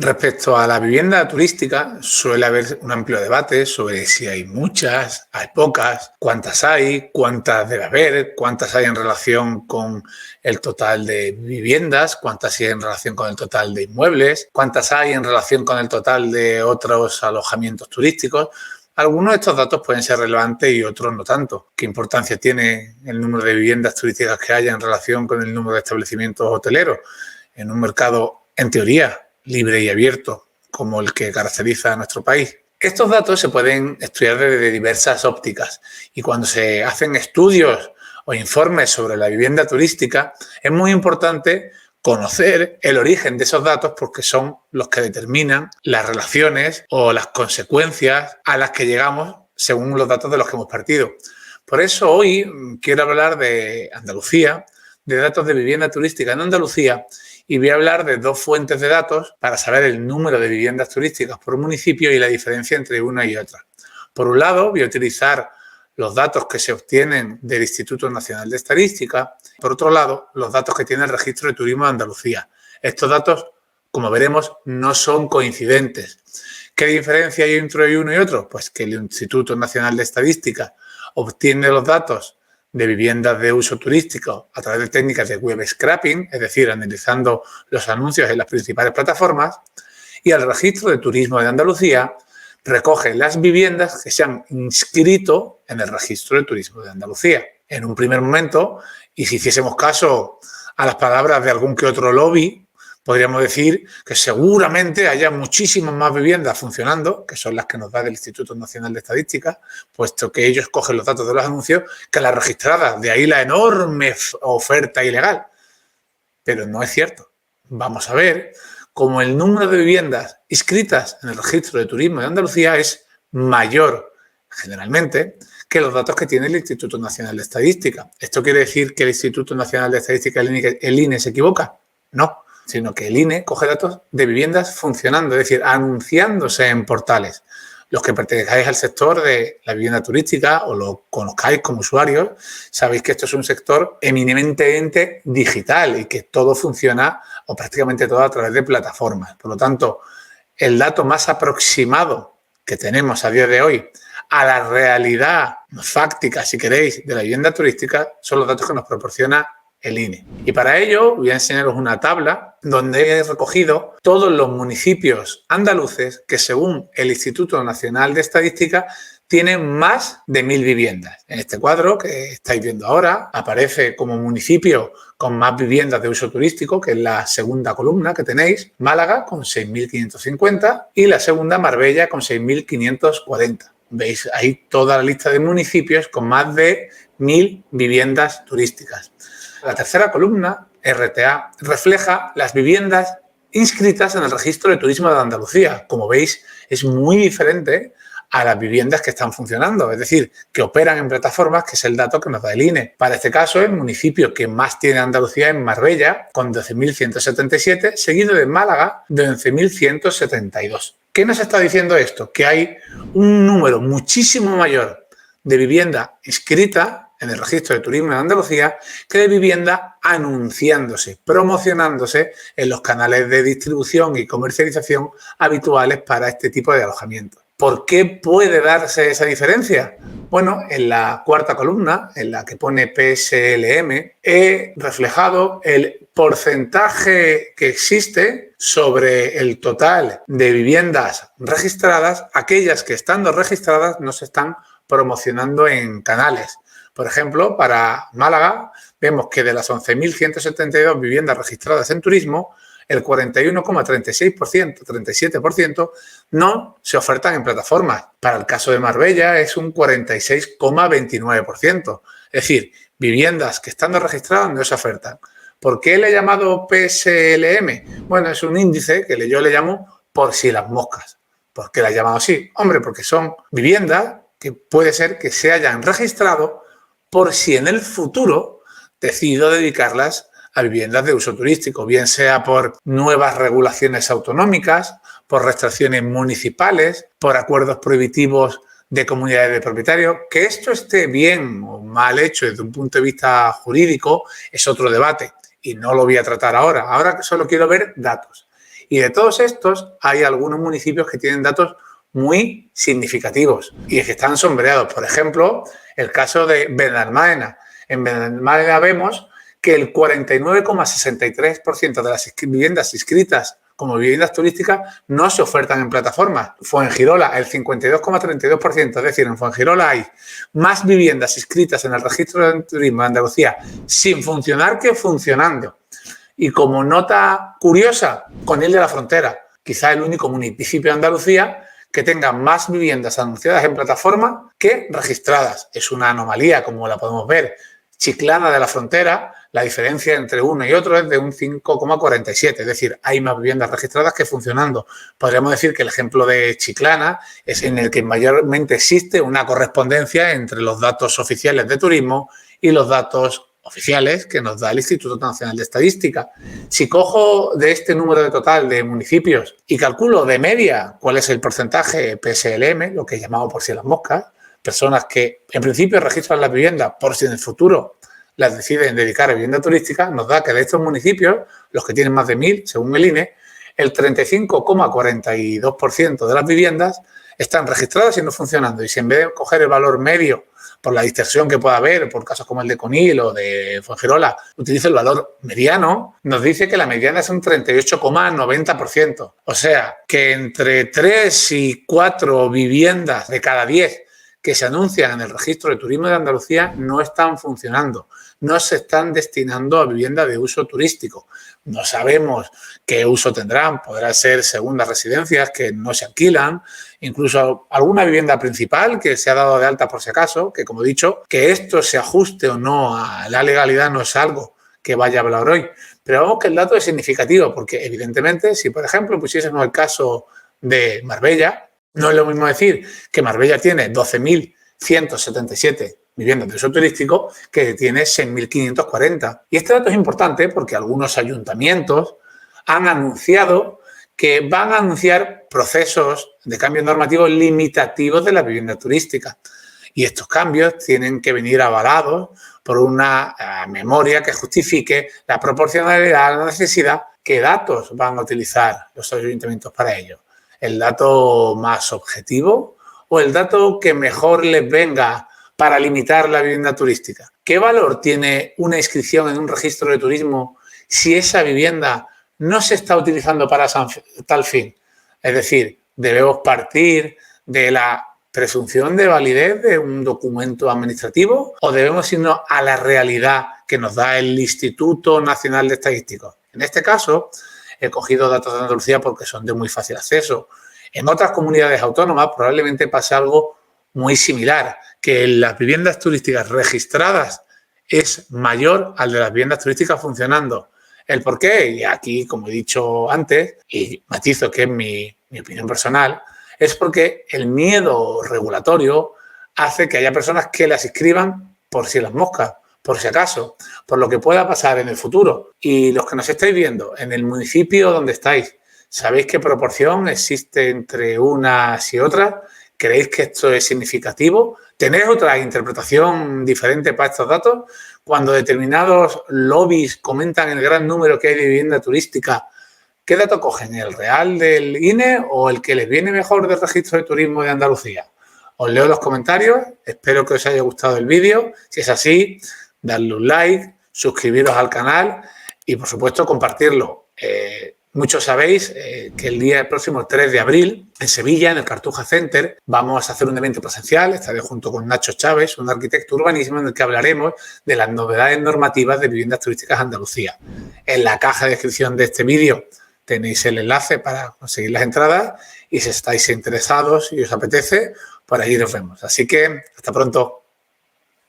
Respecto a la vivienda turística, suele haber un amplio debate sobre si hay muchas, hay pocas, cuántas hay, cuántas debe haber, cuántas hay en relación con el total de viviendas, cuántas hay en relación con el total de inmuebles, cuántas hay en relación con el total de otros alojamientos turísticos. Algunos de estos datos pueden ser relevantes y otros no tanto. ¿Qué importancia tiene el número de viviendas turísticas que haya en relación con el número de establecimientos hoteleros en un mercado, en teoría, libre y abierto como el que caracteriza a nuestro país? Estos datos se pueden estudiar desde diversas ópticas y cuando se hacen estudios o informes sobre la vivienda turística es muy importante conocer el origen de esos datos porque son los que determinan las relaciones o las consecuencias a las que llegamos según los datos de los que hemos partido. Por eso hoy quiero hablar de Andalucía, de datos de vivienda turística en Andalucía, y voy a hablar de dos fuentes de datos para saber el número de viviendas turísticas por municipio y la diferencia entre una y otra. Por un lado, voy a utilizar los datos que se obtienen del Instituto Nacional de Estadística. Por otro lado, los datos que tiene el Registro de Turismo de Andalucía. Estos datos, como veremos, no son coincidentes. ¿Qué diferencia hay entre uno y otro? Pues que el Instituto Nacional de Estadística obtiene los datos de viviendas de uso turístico a través de técnicas de web scraping, es decir, analizando los anuncios en las principales plataformas, y el Registro de Turismo de Andalucía recoge las viviendas que se han inscrito en el Registro de Turismo de Andalucía. En un primer momento, y si hiciésemos caso a las palabras de algún que otro lobby, podríamos decir que seguramente haya muchísimas más viviendas funcionando, que son las que nos da el Instituto Nacional de Estadística, puesto que ellos cogen los datos de los anuncios, que las registradas. De ahí la enorme oferta ilegal. Pero no es cierto. Vamos a ver cómo el número de viviendas inscritas en el Registro de Turismo de Andalucía es mayor, generalmente, que los datos que tiene el Instituto Nacional de Estadística. ¿Esto quiere decir que el Instituto Nacional de Estadística, el INE, se equivoca? No, sino que el INE coge datos de viviendas funcionando, es decir, anunciándose en portales. Los que pertenecáis al sector de la vivienda turística o lo conozcáis como usuarios, sabéis que esto es un sector eminentemente digital y que todo funciona, o prácticamente todo, a través de plataformas. Por lo tanto, el dato más aproximado que tenemos a día de hoy a la realidad fáctica, si queréis, de la vivienda turística son los datos que nos proporciona el INE. Y para ello voy a enseñaros una tabla donde he recogido todos los municipios andaluces que, según el Instituto Nacional de Estadística, tienen más de 1.000 viviendas. En este cuadro que estáis viendo ahora aparece como municipio con más viviendas de uso turístico, que es la segunda columna que tenéis, Málaga con 6.550 y la segunda Marbella con 6.540. Veis ahí toda la lista de municipios con más de 1.000 viviendas turísticas. La tercera columna, RTA, refleja las viviendas inscritas en el Registro de Turismo de Andalucía. Como veis, es muy diferente a las viviendas que están funcionando, es decir, que operan en plataformas, que es el dato que nos da el INE. Para este caso, el municipio que más tiene Andalucía es Marbella, con 12.177, seguido de Málaga, de 11.172. ¿Qué nos está diciendo esto? Que hay un número muchísimo mayor de vivienda inscrita en el Registro de Turismo de Andalucía que de vivienda anunciándose, promocionándose en los canales de distribución y comercialización habituales para este tipo de alojamiento. ¿Por qué puede darse esa diferencia? Bueno, en la cuarta columna, en la que pone PSLM, he reflejado el porcentaje que existe sobre el total de viviendas registradas, aquellas que estando registradas no se están promocionando en canales. Por ejemplo, para Málaga vemos que de las 11.172 viviendas registradas en turismo, el 41,36%, 37% no se ofertan en plataformas. Para el caso de Marbella es un 46,29%. Es decir, viviendas que estando registradas no se ofertan. ¿Por qué le he llamado PSLM? Bueno, es un índice que yo le llamo por si las moscas. ¿Por qué la he llamado así? Hombre, porque son viviendas que puede ser que se hayan registrado por si en el futuro decido dedicarlas a viviendas de uso turístico, bien sea por nuevas regulaciones autonómicas, por restricciones municipales, por acuerdos prohibitivos de comunidades de propietarios. Que esto esté bien o mal hecho desde un punto de vista jurídico es otro debate y no lo voy a tratar ahora. Ahora solo quiero ver datos. Y de todos estos hay algunos municipios que tienen datos muy significativos y que están sombreados. Por ejemplo, el caso de Benalmádena. En Benalmádena vemos que el 49,63% de las viviendas inscritas como viviendas turísticas no se ofertan en plataformas. Fuengirola, el 52,32%, es decir, en Fuengirola hay más viviendas inscritas en el registro de turismo de Andalucía sin funcionar que funcionando. Y como nota curiosa, Conil de la Frontera, quizá el único municipio de Andalucía que tenga más viviendas anunciadas en plataforma que registradas. Es una anomalía, como la podemos ver. Chiclana de la Frontera, la diferencia entre uno y otro es de un 5,47, es decir, hay más viviendas registradas que funcionando. Podríamos decir que el ejemplo de Chiclana es en el que mayormente existe una correspondencia entre los datos oficiales de turismo y los datos oficiales que nos da el Instituto Nacional de Estadística. Si cojo de este número de total de municipios y calculo de media cuál es el porcentaje PSLM, lo que llamamos por si las moscas, personas que en principio registran las viviendas por si en el futuro las deciden dedicar a vivienda turística, nos da que de estos municipios, los que tienen más de 1.000, según el INE, el 35,42% de las viviendas están registradas y no funcionando. Y si en vez de coger el valor medio por la distorsión que pueda haber, por casos como el de Conil o de Fuengirola, utiliza el valor mediano, nos dice que la mediana es un 38,90%. O sea, que entre 3 y 4 viviendas de cada 10 que se anuncian en el registro de turismo de Andalucía no están funcionando, no se están destinando a vivienda de uso turístico. No sabemos qué uso tendrán, podrán ser segundas residencias que no se alquilan, incluso alguna vivienda principal que se ha dado de alta por si acaso, que como he dicho, que esto se ajuste o no a la legalidad no es algo que vaya a hablar hoy. Pero vemos que el dato es significativo porque evidentemente si por ejemplo pusiésemos el caso de Marbella, no es lo mismo decir que Marbella tiene 12.177 viviendas de uso turístico que tiene 6.540. Y este dato es importante porque algunos ayuntamientos han anunciado que van a anunciar procesos de cambios normativos limitativos de la vivienda turística. Y estos cambios tienen que venir avalados por una memoria que justifique la proporcionalidad, la necesidad, qué datos van a utilizar los ayuntamientos para ello. ¿El dato más objetivo o el dato que mejor les venga para limitar la vivienda turística? ¿Qué valor tiene una inscripción en un registro de turismo si esa vivienda no se está utilizando para tal fin? Es decir, debemos partir de la presunción de validez de un documento administrativo o debemos irnos a la realidad que nos da el Instituto Nacional de Estadística. En este caso, he cogido datos de Andalucía porque son de muy fácil acceso. En otras comunidades autónomas probablemente pase algo muy similar, que las viviendas turísticas registradas es mayor al de las viviendas turísticas funcionando. ¿El por qué? Y aquí, como he dicho antes, y matizo que es mi opinión personal, es porque el miedo regulatorio hace que haya personas que las inscriban por si las moscas, por si acaso, por lo que pueda pasar en el futuro. Y los que nos estáis viendo, en el municipio donde estáis, ¿sabéis qué proporción existe entre unas y otras? ¿Creéis que esto es significativo? ¿Tenéis otra interpretación diferente para estos datos? Cuando determinados lobbies comentan el gran número que hay de vivienda turística, ¿qué dato cogen? ¿El real del INE o el que les viene mejor del Registro de Turismo de Andalucía? Os leo los comentarios, espero que os haya gustado el vídeo. Si es así, darle un like, suscribiros al canal y, por supuesto, compartirlo. Muchos sabéis que el próximo 3 de abril, en Sevilla, en el Cartuja Center, vamos a hacer un evento presencial. Estaré junto con Nacho Chávez, un arquitecto urbanismo, en el que hablaremos de las novedades normativas de viviendas turísticas en Andalucía. En la caja de descripción de este vídeo tenéis el enlace para conseguir las entradas y si estáis interesados y os apetece, por allí nos vemos. Así que hasta pronto.